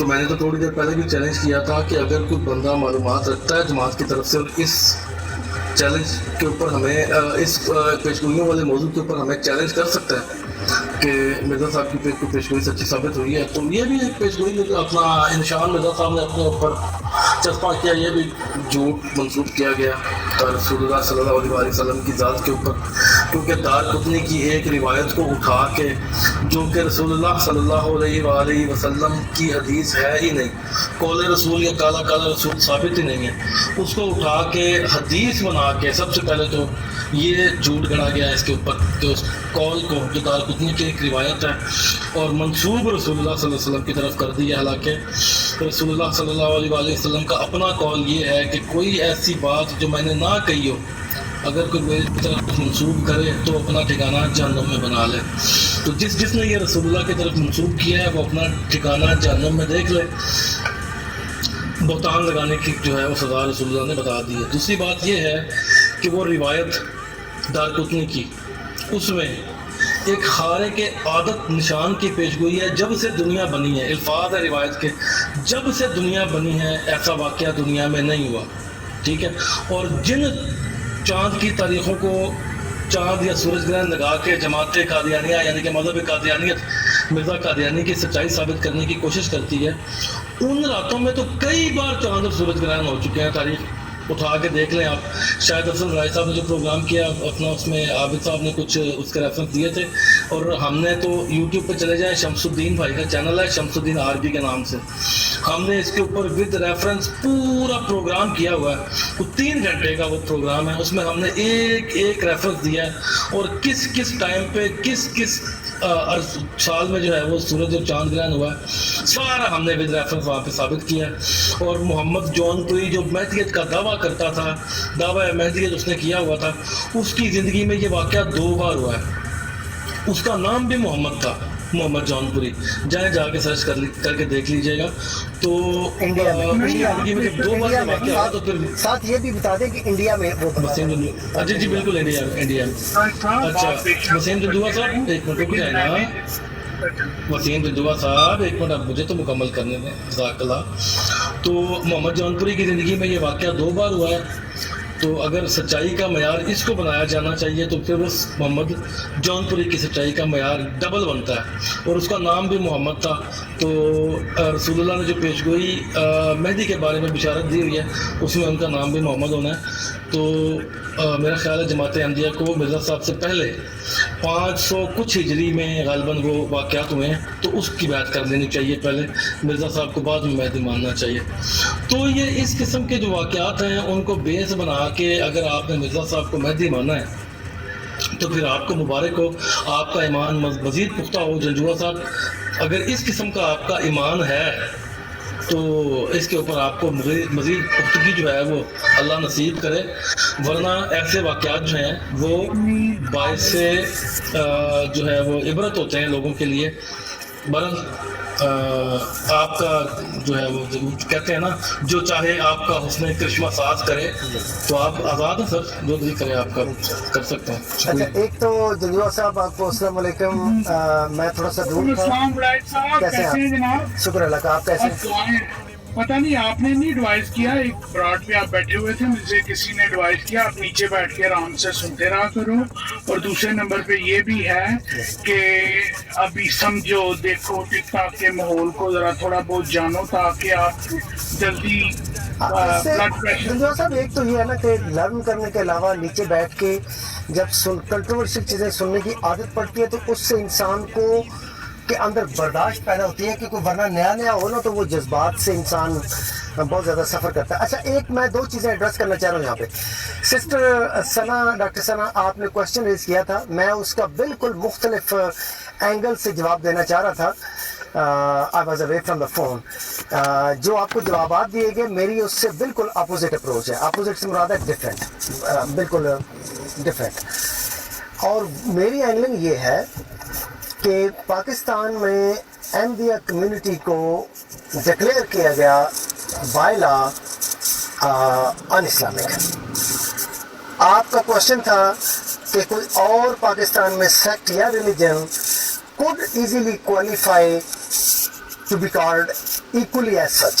تو میں نے تو تھوڑی دیر پہلے بھی چیلنج کیا تھا کہ اگر کوئی بندہ معلومات رکھتا ہے جماعت کی طرف سے اور اس چیلنج کے اوپر ہمیں اس پیشگوئیوں والے موضوع کے اوپر ہمیں چیلنج کر سکتا ہے کہ مرزا صاحب کی پیشگوئی سچی ثابت ہوئی ہے، تو یہ بھی ایک پیشگوئی اپنا نشان مرزا صاحب نے اپنے اوپر چسپاں کیا، یہ بھی جھوٹ منسوخ کیا گیا رسول اللہ صلی اللہ علیہ وسلم کی ذات کے اوپر، کیونکہ دارقطنی کی ایک روایت کو اٹھا کے جو کہ رسول اللہ صلی اللہ علیہ وآلہ وسلم کی حدیث ہے ہی نہیں، قول رسول یا کالا کالا رسول ثابت ہی نہیں ہے، اس کو اٹھا کے حدیث بنا کے سب سے پہلے تو یہ جھوٹ گڑا گیا ہے اس کے اوپر کہ اس قول کو جو دارقطنی کی ایک روایت ہے اور منسوب رسول اللہ صلی اللہ علیہ وسلم کی طرف کر دی ہے، حالانکہ رسول اللہ صلی اللہ علیہ وآلہ وسلم کا اپنا قول یہ ہے کہ کوئی ایسی بات جو میں نے نہ کہی ہو اگر کوئی میری طرف منسوب کرے تو اپنا ٹھکانہ جہنم میں بنا لے، تو جس نے یہ رسول اللہ کی طرف منسوب کیا ہے وہ اپنا ٹھکانہ جہنم میں دیکھ لے، بہتان لگانے کی جو ہے وہ سزا رسول اللہ نے بتا دی ہے۔ دوسری بات یہ ہے کہ وہ روایت دارقطنی کی اس میں ایک خارے کے عادت نشان کی پیشگوئی ہے، جب سے دنیا بنی ہے، الفاظ ہے روایت کے، جب سے دنیا بنی ہے ایسا واقعہ دنیا میں نہیں ہوا، ٹھیک ہے، اور جن چاند کی تاریخوں کو چاند یا سورج گرہن لگا کے جماعت قادیانیہ یعنی کہ مذہب قادیانیت مرزا قادیانی کی سچائی ثابت کرنے کی کوشش کرتی ہے، ان راتوں میں تو کئی بار چاند اور سورج گرہن ہو چکے ہیں، تاریخ اٹھا کے دیکھ لیں آپ، شاید افضل رائے صاحب نے جو پروگرام کیا اپنا اس میں عابد صاحب نے کچھ اس کے ریفرنس دیے تھے، اور ہم نے تو یوٹیوب پہ چلے جائیں، شمس الدین بھائی کا چینل ہے شمس الدین عربی کے نام سے، ہم نے اس کے اوپر ود ریفرنس پورا پروگرام کیا ہوا ہے، وہ 3 گھنٹے کا وہ پروگرام ہے، اس میں ہم نے ایک ایک ریفرنس دیا ہے اور کس کس ٹائم پہ کس کس سال میں جو ہے وہ سورج اور چاند گرہن ہوا ہے، سارا ہم نے ود ریفرنس وہاں پہ ثابت کیا ہے۔ اور محمد جون پوری جو مہدیت کا دعویٰ کرتا تھا، دعویٰ مہدیت اس نے کیا ہوا تھا، اس کی زندگی میں یہ واقعہ 2 بار ہوا ہے، اس کا نام بھی محمد تھا، محمد جون پوری، جائیں جا کے سرچ کر کے دیکھ لیجئے گا، تو انڈیا میں جب 2 بار واقعہ ہوا تو پھر ساتھ یہ بھی بتا دیں کہ انڈیا میں وہ جی بالکل انڈیا میں۔ اچھا وسیم دندوا صاحب ایک منٹ رک جائیں نا، وسیم دندوا صاحب ایک منٹ اب مجھے تو مکمل کرنے دیں، جزاک اللہ۔ تو محمد جون پوری کی زندگی میں یہ واقعہ 2 بار ہوا ہے، تو اگر سچائی کا معیار اس کو بنایا جانا چاہیے تو پھر اس محمد جون پوری کی سچائی کا معیار ڈبل بنتا ہے، اور اس کا نام بھی محمد تھا، تو رسول اللہ نے جو پیشگوئی مہدی کے بارے میں بشارت دی ہوئی ہے اس میں ان کا نام بھی محمد ہونا ہے، تو میرا خیال ہے جماعت احمدیہ کو مرزا صاحب سے پہلے 500 کچھ ہجری میں غالباً وہ واقعات ہوئے ہیں، تو اس کی بات کر لینی چاہیے پہلے، مرزا صاحب کو بعد میں مہدی ماننا چاہیے۔ تو یہ اس قسم کے جو واقعات ہیں ان کو بیس بنا کے اگر آپ نے مرزا صاحب کو مہدی مانا ہے تو پھر آپ کو مبارک ہو، آپ کا ایمان مزید پختہ ہو۔ جنجوعہ صاحب اگر اس قسم کا آپ کا ایمان ہے تو اس کے اوپر آپ کو مزید پختگی جو ہے وہ اللہ نصیب کرے، ورنہ ایسے واقعات جو ہیں وہ باعث جو ہے وہ عبرت ہوتے ہیں لوگوں کے لیے۔ آپ کا جو ہے وہ کہتے ہیں نا، جو چاہے آپ کا حسن کرشمہ ساز کرے، تو آپ آزاد ہیں سر، جو دل کرے آپ کا کر سکتے ہیں۔ اچھا ایک تو جنجوعہ صاحب آپ کو السلام علیکم، میں تھوڑا سا دور تھا، کیسے ہیں آپ؟ شکر اللہ کا، آپ کیسے ہیں؟ پتہ نہیں آپ نے نہیں ایڈوائز کیا، ایک براڈ پہ آپ بیٹھے ہوئے تھے، مجھے کسی نے ایڈوائز کیا آپ نیچے بیٹھ کے آرام سے سنتے رہا کرو، اور دوسرے نمبر پہ یہ بھی ہے کہ ابھی سمجھو دیکھو ٹک ٹاک کے ماحول کو ذرا تھوڑا بہت جانو تاکہ آپ جلدی بلڈ پریشر۔ جنجوعہ صاحب ایک تو یہ ہے نا کہ لرن کرنے کے علاوہ نیچے بیٹھ کے جب کنٹروورشل چیزیں سننے کی عادت پڑتی ہے تو اس سے انسان کو کے اندر برداشت پیدا ہوتی ہے، کیونکہ ورنہ نیا ہو نا تو وہ جذبات سے انسان بہت زیادہ سفر کرتا ہے۔ اچھا ایک میں 2 چیزیں ایڈریس کرنا چاہ رہا ہوں یہاں پہ۔ سسٹر ثنا، ڈاکٹر ثنا، آپ نے کوشچن ریز کیا تھا، میں اس کا بالکل مختلف اینگل سے جواب دینا چاہ رہا تھا۔ I was away from the phone. جو آپ کو جوابات دیے گئے میری اس سے بالکل اپوزٹ اپروچ ہے، اپوزٹ سے مراد ہے ڈفرینٹ، بالکل ڈفرینٹ، اور میری اینگلنگ یہ ہے کہ پاکستان میں احمدیہ کمیونٹی کو ڈکلیئر کیا گیا بائی-لا ان اسلامک۔ آپ کا کوشچن تھا کہ کوئی اور پاکستان میں سیکٹ یا religion could easily qualify to be called equally as such,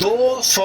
200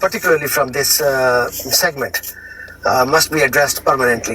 particularly from this segment must be addressed permanently।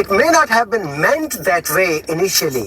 it may not have been meant that way initially,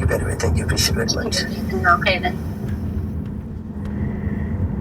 very much, thank you, appreciate very much।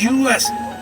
US,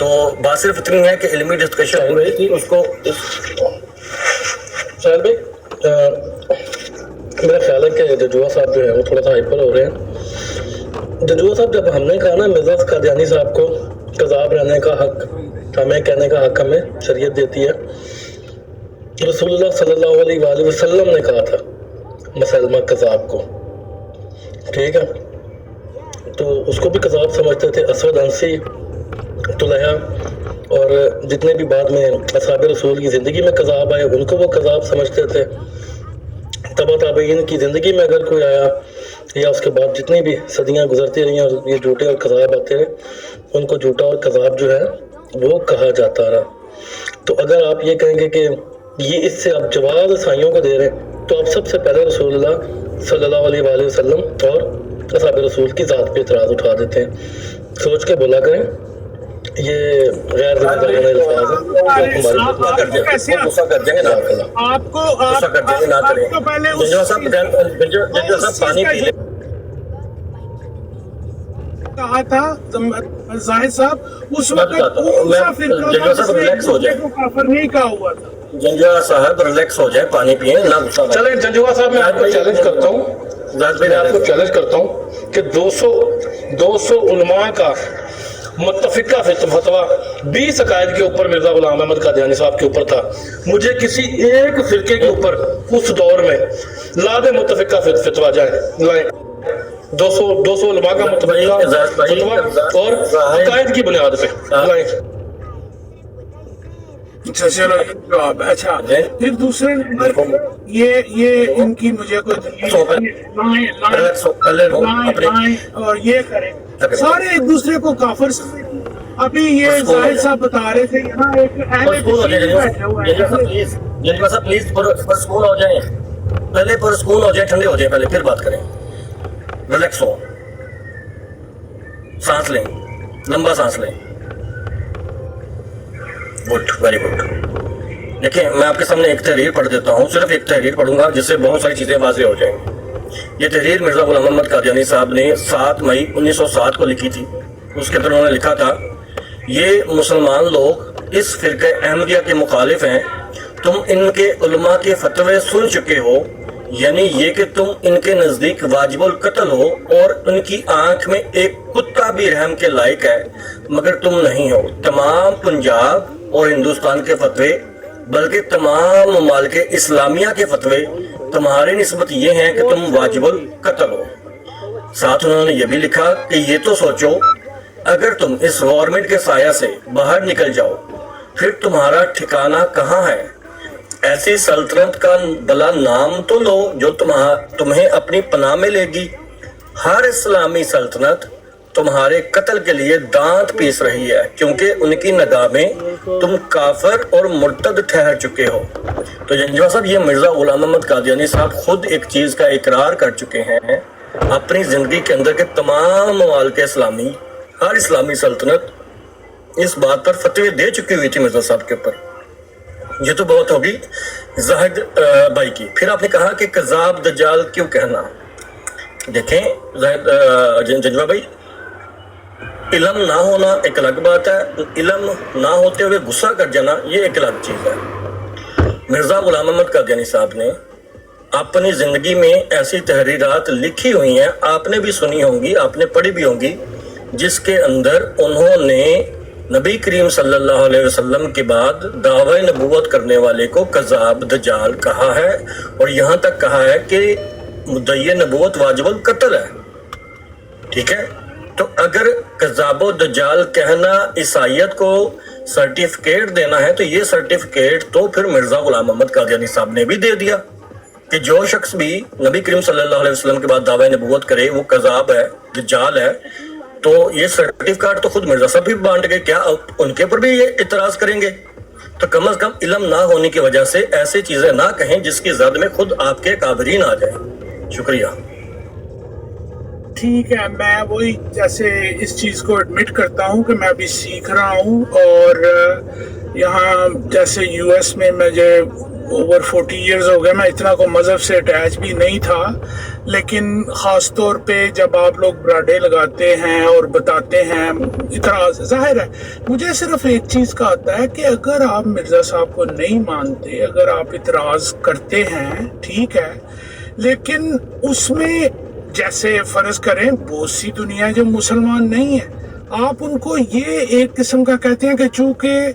تو بات صرف اتنی ہے کہ علمی discussion ہو رہی تھی اس کو شاید بھائی میرا خیال ہے کہ ججوا صاحب جو ہے وہ تھوڑا سا ہائپر ہو رہے ہیں. ججوا صاحب جب ہم نے کہا نا مرزا قادیانی صاحب کو کذاب رہنے کا حق ہمیں کہنے کا حق ہمیں شریعت دیتی ہے, رسول اللہ صلی اللہ علیہ وآلہ وسلم نے کہا تھا مسلمہ کذاب کو, ٹھیک ہے, تو اس کو بھی کذاب سمجھتے تھے. اسود انسی, طلحہ اور جتنے بھی بعد میں اصحاب رسول کی زندگی میں کذاب آئے ان کو وہ کذاب سمجھتے تھے. تبع تابعین کی زندگی میں اگر کوئی آیا یا اس کے بعد جتنی بھی صدیاں گزرتی رہی اور یہ جھوٹے اور کذاب آتے رہے ان کو جھوٹا اور کذاب جو ہے وہ کہا جاتا رہا. تو اگر آپ یہ کہیں گے کہ یہ اس سے آپ جواز عیسائیوں کو دے رہے ہیں تو آپ سب سے پہلے رسول اللہ صلی اللہ علیہ وآلہ وسلم اور اصحاب رسول کی ذات پہ اعتراض اٹھا دیتے ہیں. سوچ کے بولا کریں, یہ غیر ذمہ دارانہ الفاظ ہیں. غصہ کر دیں گے نہ کریں, غصہ کر دیں گے نہ کریں. جنجوا صاحب پانی پی لیں. کہا تھا زاہد صاحب اس وقت جنجوا صاحب ریلیکس ہو جائیں, کافر نہیں کہا ہوا تھا. جنجوا صاحب ریلیکس ہو جائیں, پانی پئیں نہ غصہ. چلیں جنجوا صاحب میں آپ کو چیلنج کرتا ہوں, میں آپ کو چیلنج کرتا ہوں کہ 200 علماء کا متفقہ فتویٰ 20 عقائد کے اوپر مرزا غلام احمد قادیانی صاحب کے اوپر تھا. مجھے کسی ایک فرقے کے اوپر اس دور میں لاد متفقہ فتویٰ لائیں. 200 علماء کا متفقہ فتویٰ اور عقائد کی بنیاد پہ لائیں. چلو جواب. اچھا پھر دوسرے نمبر یہ ان کی مجھے کوئی اور یہ کریں سارے ایک دوسرے کو کافر سمجھیں. ابھی یہ زاہد صاحب بتا رہے تھے یہاں ایک جنجوا صاحب پلیز پرسکون ہو جائیں, پہلے پرسکون ہو جائیں, ٹھنڈے ہو جائیں, پہلے پھر بات کریں. ریلیکس ہو, سانس لیں, لمبا سانس لیں. Good, very good. دیکھیں میں آپ کے سامنے ایک تحریر پڑھ دیتا ہوں, صرف ایک تحریر پڑھوں گا جس سے بہت ساری چیزیں واضح ہو جائیں. یہ تحریر مرزا غلام احمد قادیانی صاحب نے 7 مئی 1907 کو لکھی تھی. اس کے اندر انہوں نے لکھا تھا, یہ مسلمان لوگ اس فرقہ احمدیہ کے مخالف ہیں. تم ان کے علماء کے فتوے سن چکے ہو, یعنی یہ کہ تم ان کے نزدیک واجب القتل ہو اور ان کی آنکھ میں ایک کتا بھی رحم کے لائق ہے, مگر تم نہیں ہو. تمام پنجاب اور ہندوستان کے فتوے بلکہ تمام ممالک اسلامیہ کے فتوے تمہاری نسبت یہ ہیں کہ تم واجب القتل ہو. ساتھ انہوں نے یہ بھی لکھا کہ یہ تو سوچو, اگر تم اس گورنمنٹ کے سایہ سے باہر نکل جاؤ پھر تمہارا ٹھکانہ کہاں ہے. ایسی سلطنت کا بلا نام تو لو جو تمہیں اپنی پناہ میں لے گی. ہر اسلامی سلطنت تمہارے قتل کے لیے دانت پیس رہی ہے کیونکہ ان کی نگاہ میں تم کافر اور مرتد ٹھہر چکے ہو. تو جنجوا صاحب یہ مرزا غلام احمد قادیانی صاحب خود ایک چیز کا اقرار کر چکے ہیں اپنی زندگی کے اندر کہ تمام ممالک اسلامی, ہر اسلامی سلطنت اس بات پر فتوی دے چکی ہوئی تھی مرزا صاحب کے اوپر. یہ تو بہت ہوگی زاہد بھائی کی. پھر آپ نے کہا کہ کذاب دجال کیوں کہنا. دیکھیں جنجوا بھائی, علم نہ ہونا ایک الگ بات ہے, علم نہ ہوتے ہوئے غصہ کر جانا یہ ایک الگ چیز ہے. مرزا غلام احمد قادیانی صاحب نے اپنی زندگی میں ایسی تحریرات لکھی ہوئی ہیں, آپ نے بھی سنی ہوں گی, آپ نے پڑھی بھی ہوں گی, جس کے اندر انہوں نے نبی کریم صلی اللہ علیہ وسلم کے بعد دعوی نبوت کرنے والے کو کذاب دجال کہا ہے, اور یہاں تک کہا ہے کہ مدعی نبوت واجب القتل ہے. ٹھیک ہے, تو اگر کذاب و دجال کہنا عیسائیت کو سرٹیفکیٹ دینا ہے تو یہ سرٹیفکیٹ تو پھر مرزا غلام احمد قادیانی صاحب نے بھی دے دیا کہ جو شخص بھی نبی کریم صلی اللہ علیہ وسلم کے بعد دعوی نبوت کرے وہ کذاب ہے, دجال ہے. تو یہ سرٹیفکیٹ تو خود مرزا صاحب بھی بانٹ گئے, کیا ان کے اوپر بھی یہ اعتراض کریں گے؟ تو کم از کم علم نہ ہونے کی وجہ سے ایسی چیزیں نہ کہیں جس کی زد میں خود آپ کے کابرین آ جائیں. شکریہ. ٹھیک ہے, میں وہی جیسے اس چیز کو ایڈمٹ کرتا ہوں کہ میں ابھی سیکھ رہا ہوں, اور یہاں جیسے یو ایس میں مجھے اوور 40 ایئرز ہو گئے, میں اتنا کو مذہب سے اٹیچ بھی نہیں تھا, لیکن خاص طور پہ جب آپ لوگ براڈے لگاتے ہیں اور بتاتے ہیں اعتراض ظاہر ہے. مجھے صرف ایک چیز کا آتا ہے کہ اگر آپ مرزا صاحب کو نہیں مانتے, اگر آپ اعتراض کرتے ہیں ٹھیک ہے, لیکن اس میں جیسے فرض کریں بہت سی دنیا جو مسلمان نہیں ہے, آپ ان کو یہ ایک قسم کا کہتے ہیں کہ چونکہ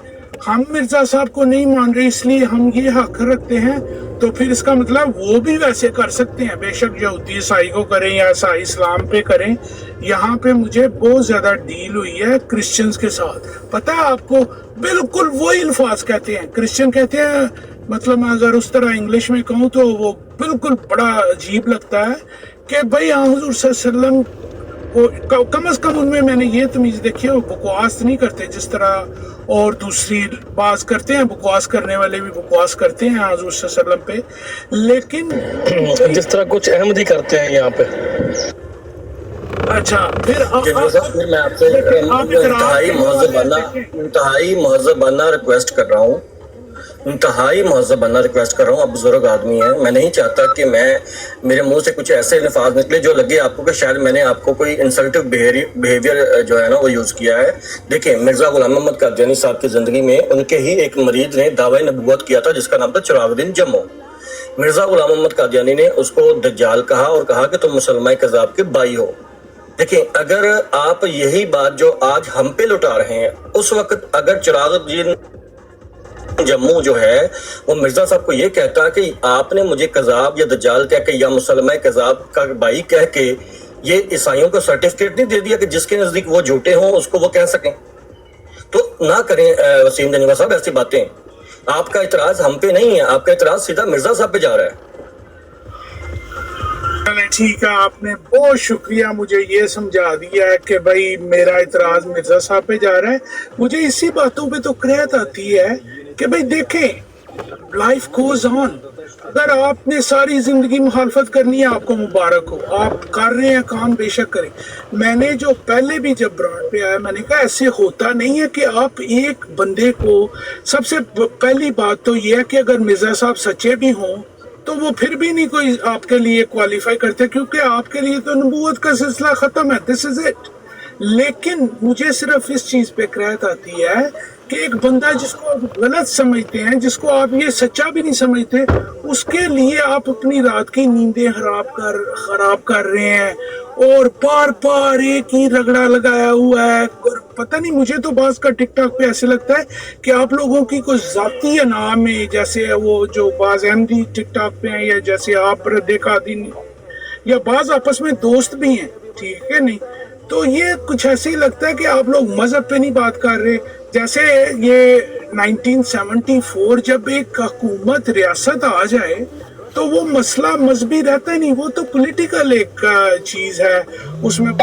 ہم مرزا صاحب کو نہیں مان رہے اس لیے ہم یہ حق رکھتے ہیں, تو پھر اس کا مطلب وہ بھی ویسے کر سکتے ہیں. بے شک یہودی عیسائی کو کریں یا عیسائی اسلام پہ کریں. یہاں پہ مجھے بہت زیادہ ڈیل ہوئی ہے کرسچنز کے ساتھ, پتہ ہے آپ کو, بالکل وہی الفاظ کہتے ہیں. کرسچن کہتے ہیں, مطلب میں اگر اس طرح انگلش میں کہوں تو وہ بالکل بڑا عجیب لگتا ہے کہ بھائی حضور صلی اللہ علیہ وسلم کم از کم ان میں نے یہ تمیز دیکھی ہے, وہ بکواس نہیں کرتے جس طرح اور دوسری باز کرتے ہیں. بکواس کرنے والے بھی بکواس کرتے ہیں حضور صلی اللہ علیہ وسلم پہ, لیکن جس طرح کچھ احمدی کرتے ہیں یہاں پہ. اچھا پھر میں آپ سے انتہائی مہذبانہ ریکویسٹ کر رہا ہوں, آپ بزرگ آدمی ہیں, میں نہیں چاہتا کہ میرے منہ سے کچھ ایسے الفاظ نکلے جو لگے آپ کو کہ شاید میں نے آپ کو کوئی انسلٹیو بیہیویئر جو ہے نا وہ یوز کیا ہے. دیکھیں, مرزا غلام محمد قادیانی صاحب کی زندگی میں ان کے ہی ایک مرید نے دعوی نبوت کیا تھا جس کا نام تھا چراغ الدین جمو. مرزا غلام محمد قادیانی نے اس کو دجال کہا اور کہا کہ تم مسلمہ کذاب کے بائی ہو. دیکھیں, اگر آپ یہی بات جو آج ہم پہ لٹا رہے ہیں, اس وقت اگر چراغ الدین جموں جو ہے وہ مرزا صاحب کو یہ کہتا کہ آپ نے مجھے کذاب یا دجال کہہ کے یا مسلمہ کذاب کا بھائی کہہ کے یہ عیسائیوں کو سرٹیفکیٹ نہیں دے دیا کہ جس کے نزدیک وہ جھوٹے ہوں اس کو وہ کہہ سکیں, تو نہ کریں وسیم دنیا صاحب ایسی باتیں. آپ کا اعتراض ہم پہ نہیں ہے, آپ کا اعتراض سیدھا مرزا صاحب پہ جا رہا ہے. ٹھیک ہے, آپ نے بہت شکریہ مجھے یہ سمجھا دیا ہے کہ بھائی میرا اعتراض مرزا صاحب پہ جا رہا ہے. مجھے اسی باتوں پہ تو قریت آتی ہے کہ بھئی دیکھیں, لائف گوز آن. اگر آپ نے ساری زندگی مخالفت کرنی ہے آپ کو مبارک ہو, آپ کر رہے ہیں کام بے شک کریں. میں نے جو پہلے بھی جب برانڈ پہ آیا میں نے کہا ایسے ہوتا نہیں ہے کہ آپ ایک بندے کو, سب سے پہلی بات تو یہ ہے کہ اگر مرزا صاحب سچے بھی ہوں تو وہ پھر بھی نہیں کوئی آپ کے لیے کوالیفائی کرتے, کیونکہ آپ کے لیے تو نبوت کا سلسلہ ختم ہے. دس از اٹ. لیکن مجھے صرف اس چیز پہ قریت آتی ہے کہ ایک بندہ جس کو آپ غلط سمجھتے ہیں, جس کو آپ یہ سچا بھی نہیں سمجھتے, اس کے لیے آپ اپنی رات کی نیندیں خراب کر رہے ہیں اور بار بار ایک ہی رگڑا لگایا ہوا ہے. پتہ نہیں, مجھے تو بعض کا ٹک ٹاک پہ ایسے لگتا ہے کہ آپ لوگوں کی کوئی ذاتی انعام ہے, جیسے وہ جو بعض احمدی ٹک ٹاک پہ ہیں یا جیسے آپ ردیکا دین یا بعض آپس میں دوست بھی ہیں, ٹھیک ہے نہیں, تو یہ کچھ ایسے ہی لگتا ہے کہ آپ لوگ مذہب پہ نہیں بات کر رہے. جیسے یہ 1974 جب ایک حکومت ریاست آ جائے تو وہ مسئلہ مذہبی رہتا ہی نہیں, وہ تو پولیٹیکل ایک چیز ہے. اس میں